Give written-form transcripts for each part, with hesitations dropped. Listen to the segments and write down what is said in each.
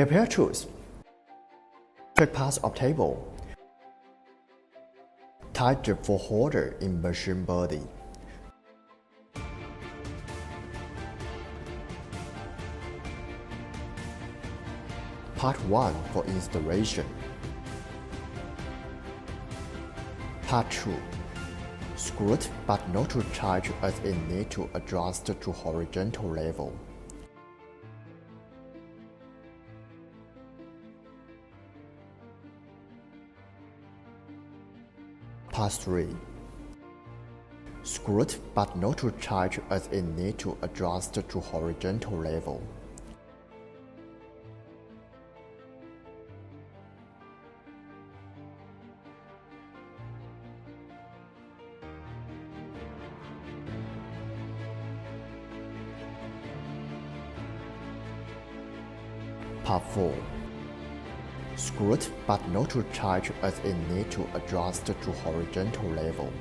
Prepare tools. Check parts of table. Tight the four holder in machine body. Part 1 for installation. Part 2. Screw it but not too tight as it needs to adjust to horizontal level. Part 3. Screw it but not too tight as it needs to adjust to horizontal level. Part 4. Screw it but not too tight as it needs to adjust to horizontal level.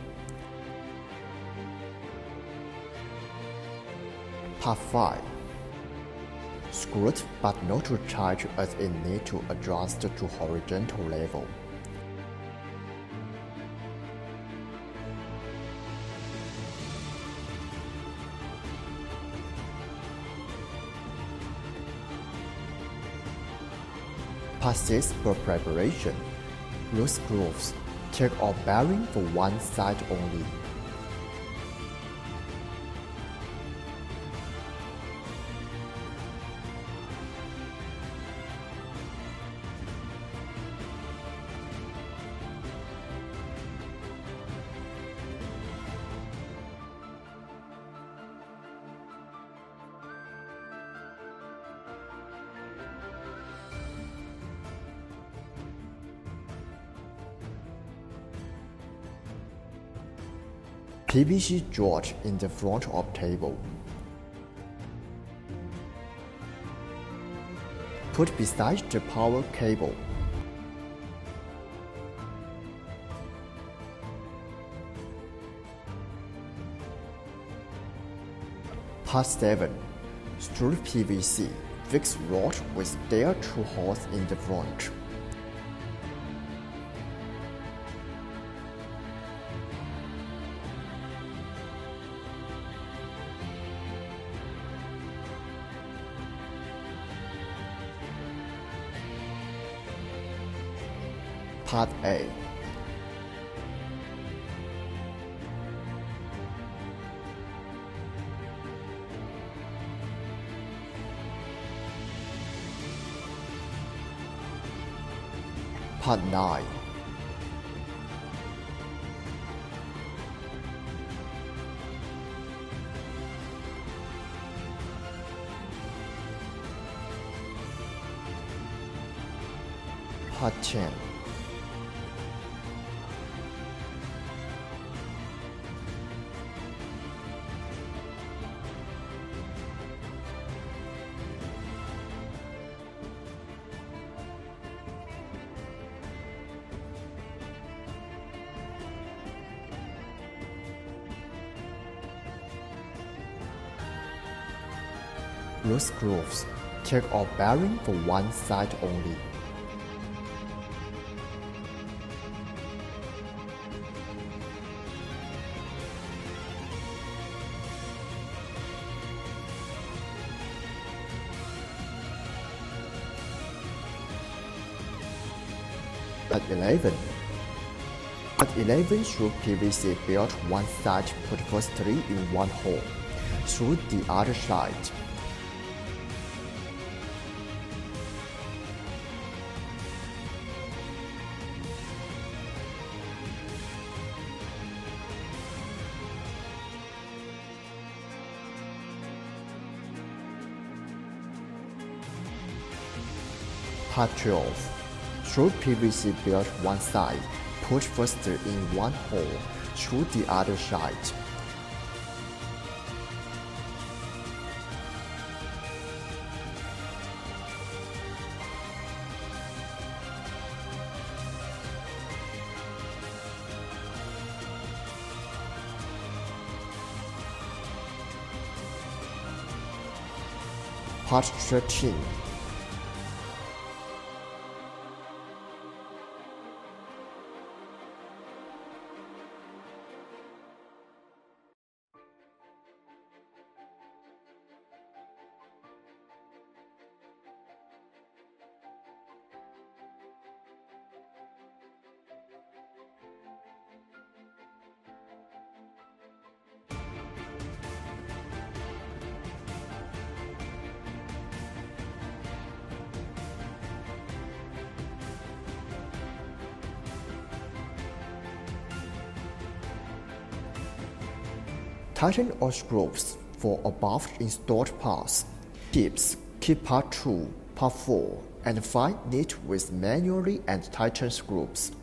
Part 5. Screw it but not too tight as it needs to adjust to horizontal level. Part 6 for preparation. Loose screws. Take off bearing for one side only. PVC George in the front of table. Put beside the power cable. Part 7. Screw PVC. Fixed rod with steel two holes in the front. Part A. Part 9. Part 10. Loose screws. Take off bearing for one side only. Part 11. Part 11 screw PVC built one side, put firstly in one hole, through the other side. Part 12. Screw PVC built one side, put first in one hole, through the other side. Part 13. Tighten all screws for above installed parts. Tips: keep part 2, part 4, and 5 neat with manually and tighten screws.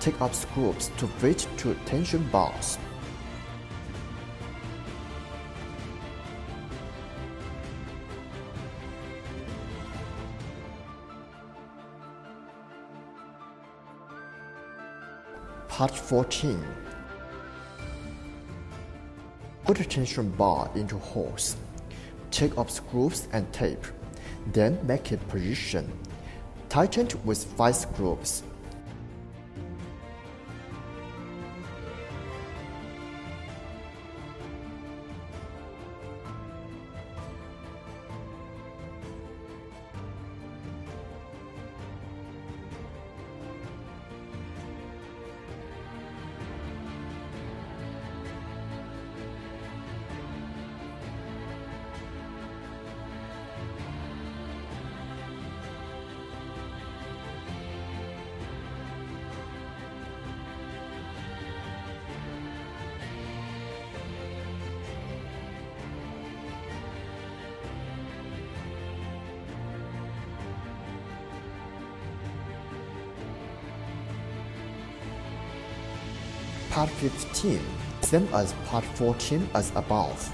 Take up screws to fit to tension bars. Part 14. Put a tension bar into holes. Take up screws and tape. Then make it position. Tighten with 5 screws. Part 15, same as part 14 as above.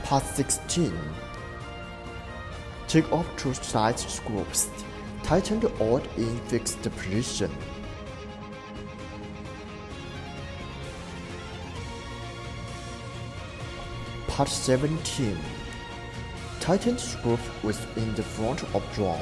Part 16. Take off 2 side screws. Tighten the odd in fixed position. Part 17. Tighten screws within the front of drum.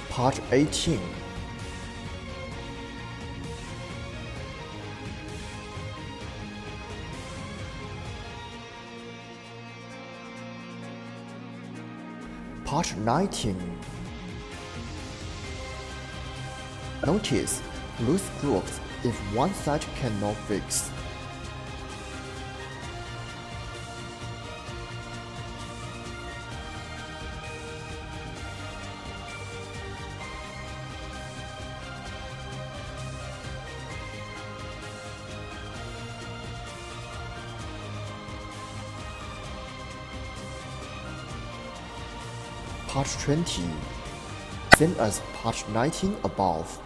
Part 18. Part 19. Notice loose screws if one side cannot fix. Part 20, same as part 19 above.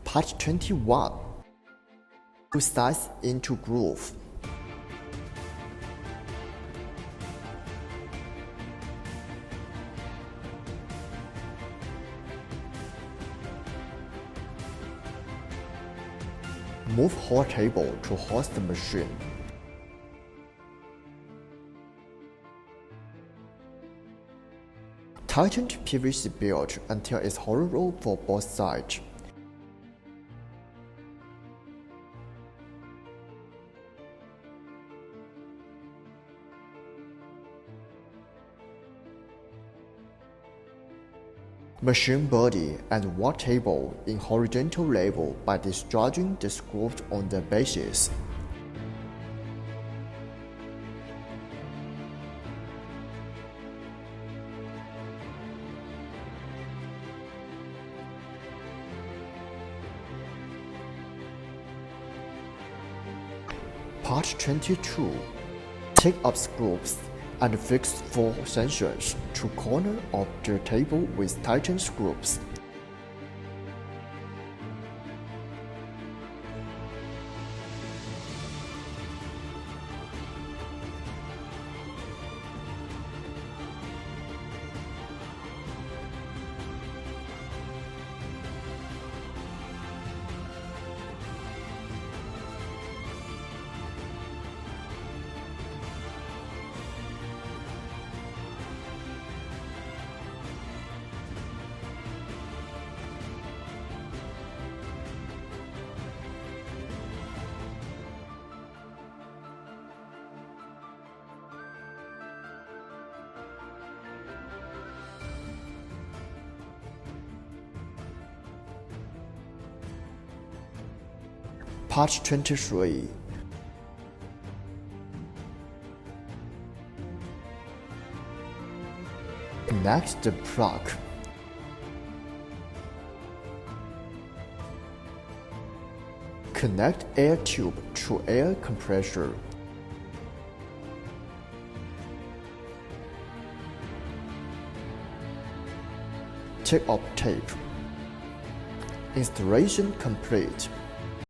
Part 21, 2 sides into groove. Move whole table to host the machine. Tighten PVC belt until it's hollow for both sides. Machine body and work table in horizontal level by discharging the screws on the bases. Part 22. Take up screws and fix 4 sections to corner of the table with tightened screws. Part 23. Connect the plug. Connect air tube to air compressor. Take off tape. Installation complete.